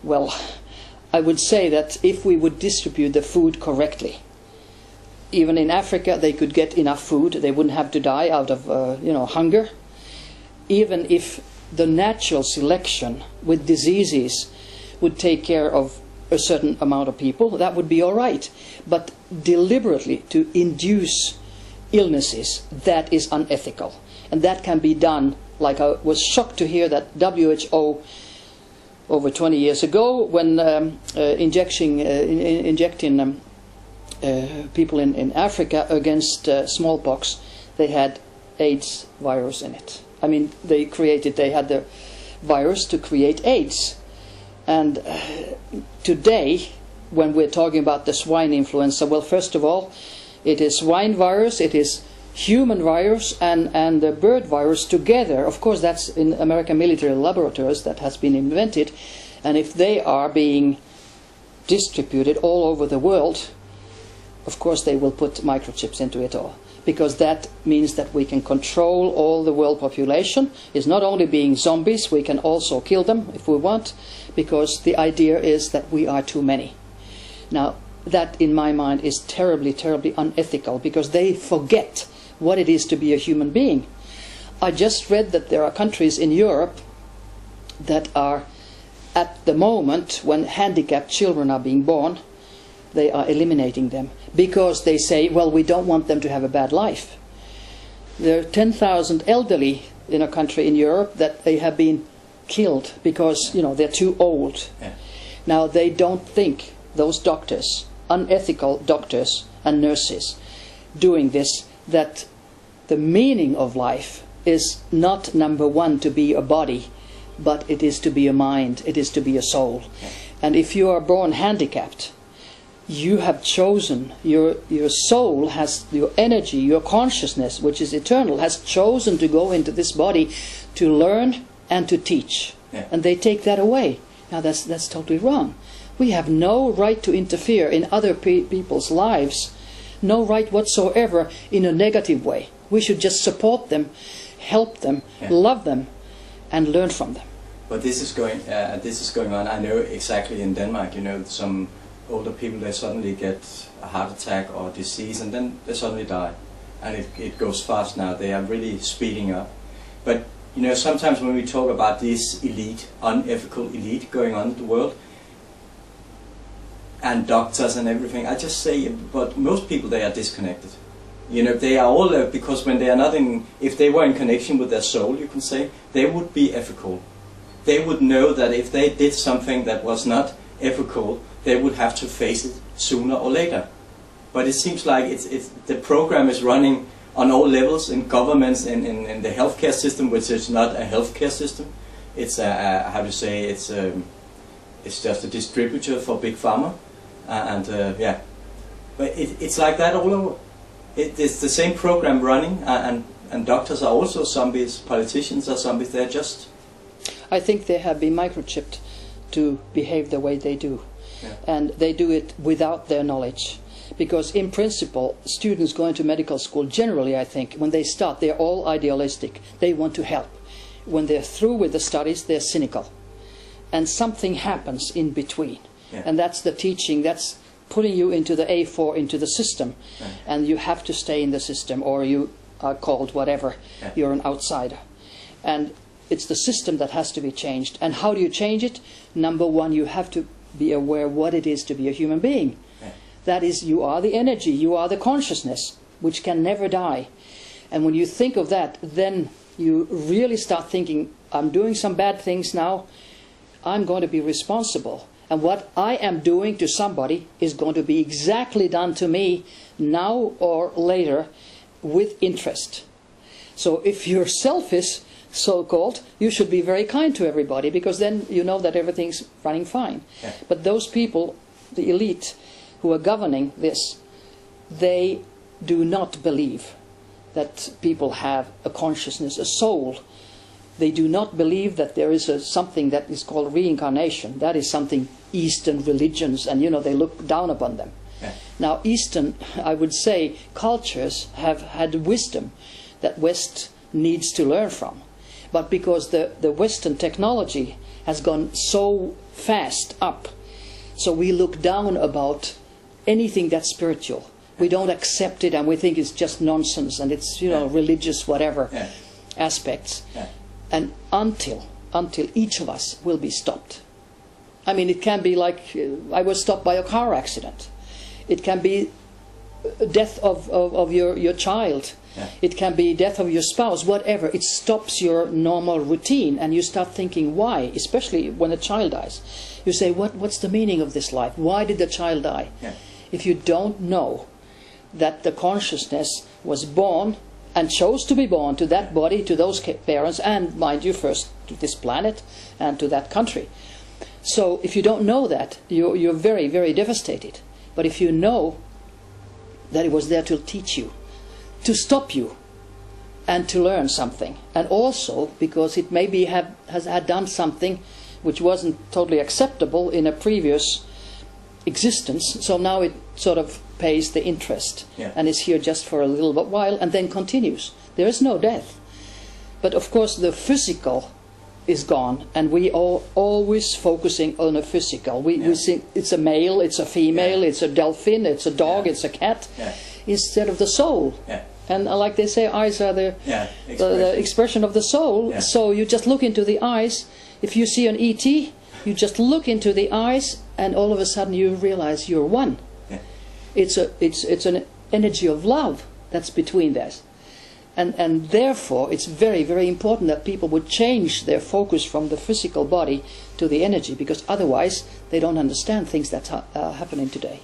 Well, I would say that if we would distribute the food correctly, even in Africa they could get enough food, they wouldn't have to die out of hunger. Even if the natural selection with diseases would take care of a certain amount of people, that would be all right. But deliberately to induce illnesses, that is unethical. And that can be done, like I was shocked to hear that WHO over 20 years ago, when injecting people in Africa against smallpox, they had AIDS virus in it. I mean, they had the virus to create AIDS. And today, when we're talking about the swine influenza, well, first of all, it is swine virus, it is human virus, and the bird virus together. Of course, that's in American military laboratories that has been invented. And if they are being distributed all over the world, of course they will put microchips into it all. Because that means that we can control all the world population. It's not only being zombies, we can also kill them if we want, because the idea is that we are too many. Now, that in my mind is terribly, terribly unethical, because they forget what it is to be a human being. I just read that there are countries in Europe that are, at the moment when handicapped children are being born, they are eliminating them, because they say, well, we don't want them to have a bad life. There are 10,000 elderly in a country in Europe that they have been killed because, they're too old. Yeah. Now, they don't think, those doctors, unethical doctors and nurses doing this, that the meaning of life is not, number one, to be a body, but it is to be a mind, it is to be a soul. Yeah. And if you are born handicapped, you have chosen, your soul has, your energy, your consciousness, which is eternal, has chosen to go into this body to learn and to teach. Yeah. And they take that away. Now that's totally wrong. We have no right to interfere in other people's lives, no right whatsoever in a negative way. We should just support them, help them, love them, and learn from them. But this is going on. I know exactly in Denmark. Some older people, they suddenly get a heart attack or disease, and then they suddenly die, and it goes fast now. They are really speeding up. But sometimes when we talk about this elite, unethical elite going on in the world, and doctors and everything, I just say, but most people, they are disconnected. They are all, because when they are not in, if they were in connection with their soul, you can say, they would be ethical. They would know that if they did something that was not ethical, they would have to face it sooner or later. But it seems like the program is running on all levels, in governments, in the healthcare system, which is not a healthcare system. It's how to say, it's just a distributor for big pharma, yeah. But it's like that all over. It's the same program running, and doctors are also zombies, politicians are zombies. They're just. I think they have been microchipped to behave the way they do. Yeah. And they do it without their knowledge. Because in principle, students going to medical school, generally I think, when they start, they're all idealistic. They want to help. When they're through with the studies, they're cynical. And something happens in between. Yeah. And that's the teaching, that's putting you into the A4, into the system. Yeah. And you have to stay in the system, or you are called whatever. Yeah. You're an outsider. And it's the system that has to be changed. And how do you change it? Number one, you have to be aware what it is to be a human being. Yeah. That is, you are the energy, you are the consciousness, which can never die. And when you think of that, then you really start thinking, I'm doing some bad things now, I'm going to be responsible. And what I am doing to somebody is going to be exactly done to me now or later with interest. So if you're selfish, so-called, you should be very kind to everybody, because then you know that everything's running fine. Yeah. But those people, the elite, who are governing this, they do not believe that people have a consciousness, a soul. They do not believe that there is something that is called reincarnation. That is something Eastern religions, and they look down upon them. Yeah. Now, Eastern, I would say, cultures have had wisdom that West needs to learn from. But because the Western technology has gone so fast up, so we look down about anything that's spiritual. We don't accept it, and we think it's just nonsense, and it's, you know, religious whatever aspects. And until each of us will be stopped. I mean, it can be like I was stopped by a car accident. It can be death of your child. It can be death of your spouse, whatever. It stops your normal routine, and you start thinking why, especially when a child dies. You say, what's the meaning of this life? Why did the child die? If you don't know that the consciousness was born and chose to be born to that body, to those parents, and mind you, first to this planet and to that country. So if you don't know that, you're very, very devastated. But if you know that it was there to teach you, to stop you, and to learn something, and also because it maybe has had done something which wasn't totally acceptable in a previous existence, so now it sort of pays the interest and is here just for a little while and then continues. There is no death. But of course the physical is gone, and we are always focusing on a physical. We think it's a male, it's a female, it's a dolphin, it's a dog, it's a cat, instead of the soul. And like they say, eyes are the expression of the soul. So you just look into the eyes. If you see an ET, you just look into the eyes, and all of a sudden you realize you're one. It's an energy of love that's between us. And therefore it's very, very important that people would change their focus from the physical body to the energy, because otherwise they don't understand things that are happening today.